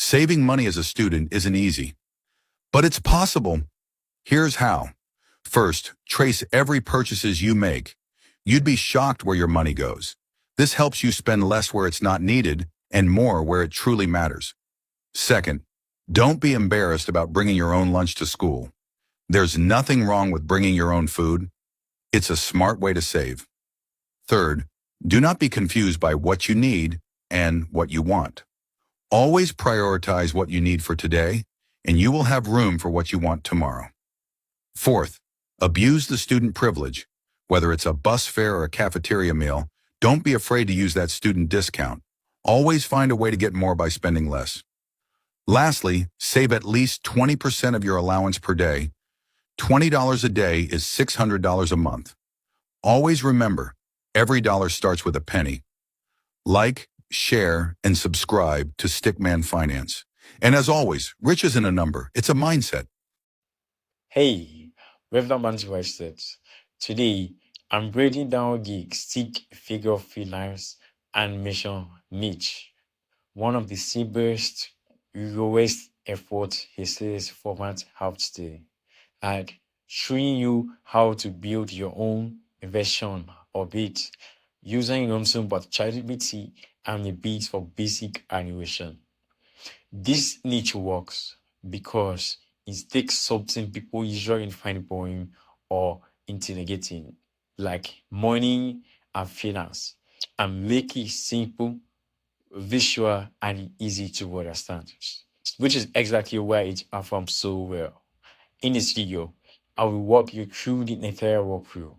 Saving money as a student isn't easy, but it's possible. Here's how. First, trace every purchases you make. You'd be shocked where your money goes. This helps you spend less where it's not needed and more where it truly matters. Second, don't be embarrassed about bringing your own lunch to school. There's nothing wrong with bringing your own food. It's a smart way to save. Third, do not be confused by what you need and what you want. Always prioritize what you need for today, and you will have room for what you want tomorrow. Fourth, abuse the student privilege. Whether it's a bus fare or a cafeteria meal, don't be afraid to use that student discount. Always find a way to get more by spending less. Lastly, save at least 20% of your allowance per day. $20 a day is $600 a month. Always remember, every dollar starts with a penny. Like, share, and subscribe to Stickman Finance. And as always, rich isn't a number, it's a mindset. Hey, welcome back to Wisestep's. Today, I'm breaking down the stick figure finance animation niche, one of the simplest, lowest effort faceless formats out there, and showing you how to build your own version of it using nothing but ChatGPT and a bit for basic animation. This niche works because it takes something people usually find boring or intimidating, like money and finance, and make it simple, visual, and easy to understand, which is exactly why it performs so well. In this video, I will walk you through the entire workflow,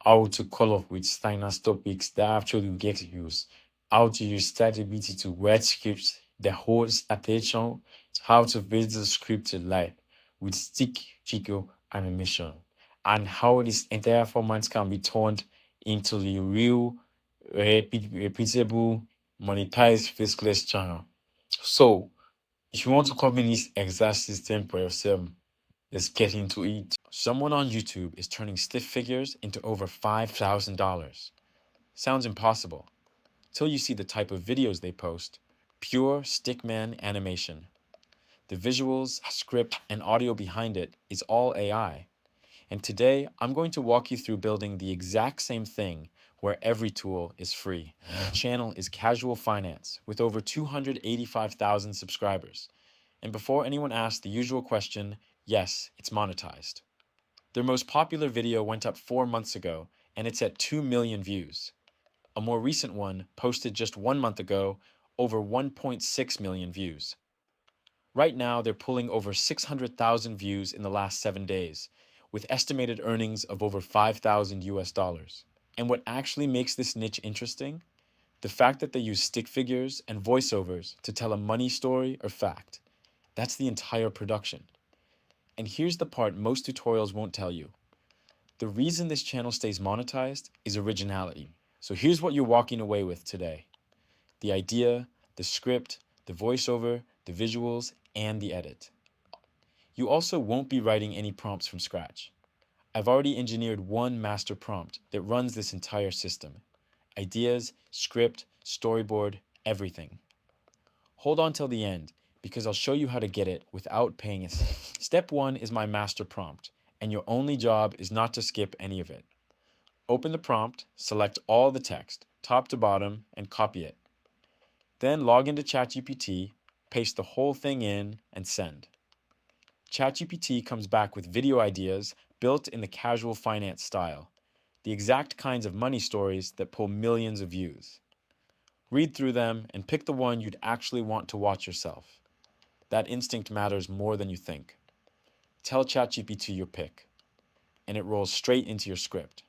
how to call up with finance topics that actually get used, how to use ChatGPT to write scripts that holds attention, how to build the script to life with stick figure animation, and how this entire format can be turned into the real, repeatable, monetized faceless channel. So, if you want to copy this exact system for yourself, let's get into it. Someone on YouTube is turning stick figures into over $5,000. Sounds impossible till you see the type of videos they post. Pure Stickman animation. The visuals, script, and audio behind it is all AI. And today, I'm going to walk you through building the exact same thing where every tool is free. The channel is Casual Finance with over 285,000 subscribers. And before anyone asks the usual question, yes, it's monetized. Their most popular video went up 4 months ago, and it's at 2 million views. A more recent one, posted just 1 month ago, over 1.6 million views. Right now, they're pulling over 600,000 views in the last 7 days, with estimated earnings of over 5,000 US dollars. And what actually makes this niche interesting? The fact that they use stick figures and voiceovers to tell a money story or fact. That's the entire production. And here's the part most tutorials won't tell you. The reason this channel stays monetized is originality. So here's what you're walking away with today. The idea, the script, the voiceover, the visuals, and the edit. You also won't be writing any prompts from scratch. I've already engineered one master prompt that runs this entire system. Ideas, script, storyboard, everything. Hold on till the end, because I'll show you how to get it without paying a cent. Step 1 is my master prompt, and your only job is not to skip any of it. Open the prompt, select all the text, top to bottom, and copy it. Then log into ChatGPT, paste the whole thing in, and send. ChatGPT comes back with video ideas built in the casual finance style, the exact kinds of money stories that pull millions of views. Read through them and pick the one you'd actually want to watch yourself. That instinct matters more than you think. Tell ChatGPT your pick, and it rolls straight into your script.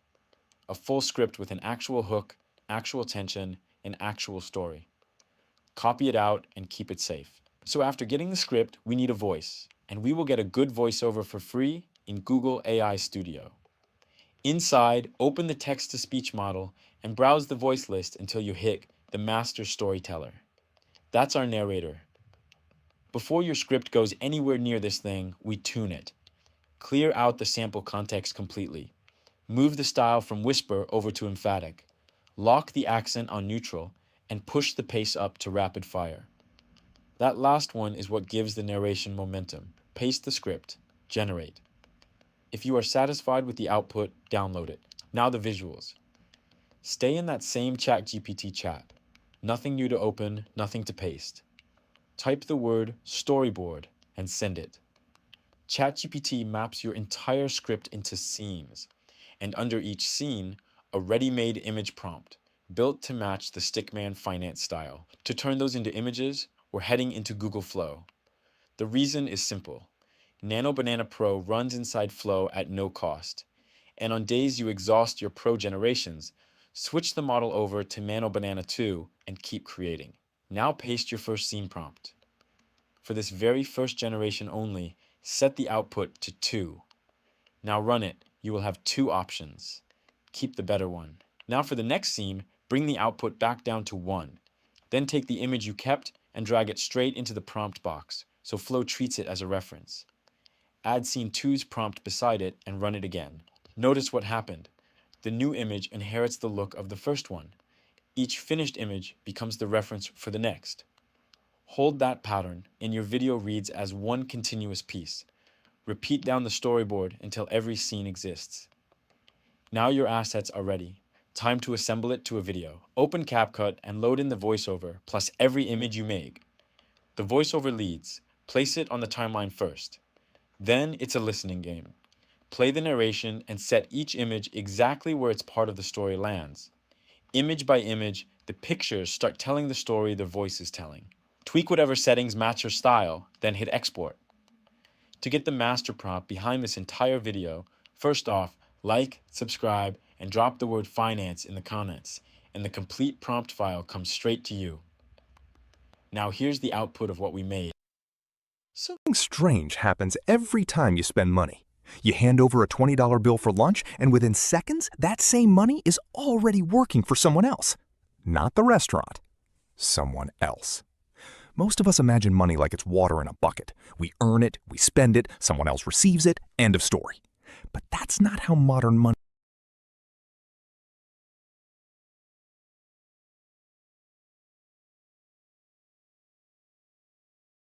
A full script with an actual hook, actual tension, and actual story. Copy it out and keep it safe. So after getting the script, we need a voice, and we will get a good voiceover for free in Google AI Studio. Inside, open the text-to-speech model and browse the voice list until you hit the master storyteller. That's our narrator. Before your script goes anywhere near this thing, we tune it. Clear out the sample context completely. Move the style from whisper over to emphatic. Lock the accent on neutral and push the pace up to rapid fire. That last one is what gives the narration momentum. Paste the script, generate. If you are satisfied with the output, download it. Now the visuals. Stay in that same ChatGPT chat. Nothing new to open, nothing to paste. Type the word storyboard and send it. ChatGPT maps your entire script into scenes, and under each scene, a ready-made image prompt, built to match the Stickman Finance style. To turn those into images, we're heading into Google Flow. The reason is simple. Nano Banana Pro runs inside Flow at no cost. And on days you exhaust your Pro generations, switch the model over to Nano Banana 2 and keep creating. Now paste your first scene prompt. For this very first generation only, set the output to 2. Now run it. You will have 2 options. Keep the better one. Now for the next scene, bring the output back down to 1. Then take the image you kept and drag it straight into the prompt box, so Flow treats it as a reference. Add scene 2's prompt beside it and run it again. Notice what happened. The new image inherits the look of the first one. Each finished image becomes the reference for the next. Hold that pattern and your video reads as one continuous piece. Repeat down the storyboard until every scene exists. Now your assets are ready. Time to assemble it to a video. Open CapCut and load in the voiceover plus every image you make. The voiceover leads. Place it on the timeline first. Then it's a listening game. Play the narration and set each image exactly where its part of the story lands. Image by image, the pictures start telling the story the voice is telling. Tweak whatever settings match your style, then hit export. To get the master prompt behind this entire video, first off, like, subscribe, and drop the word finance in the comments, and the complete prompt file comes straight to you. Now here's the output of what we made. Something strange happens every time you spend money. You hand over a $20 bill for lunch, and within seconds, that same money is already working for someone else. Not the restaurant. Someone else. Most of us imagine money like it's water in a bucket. We earn it, we spend it, someone else receives it, end of story. But that's not how modern money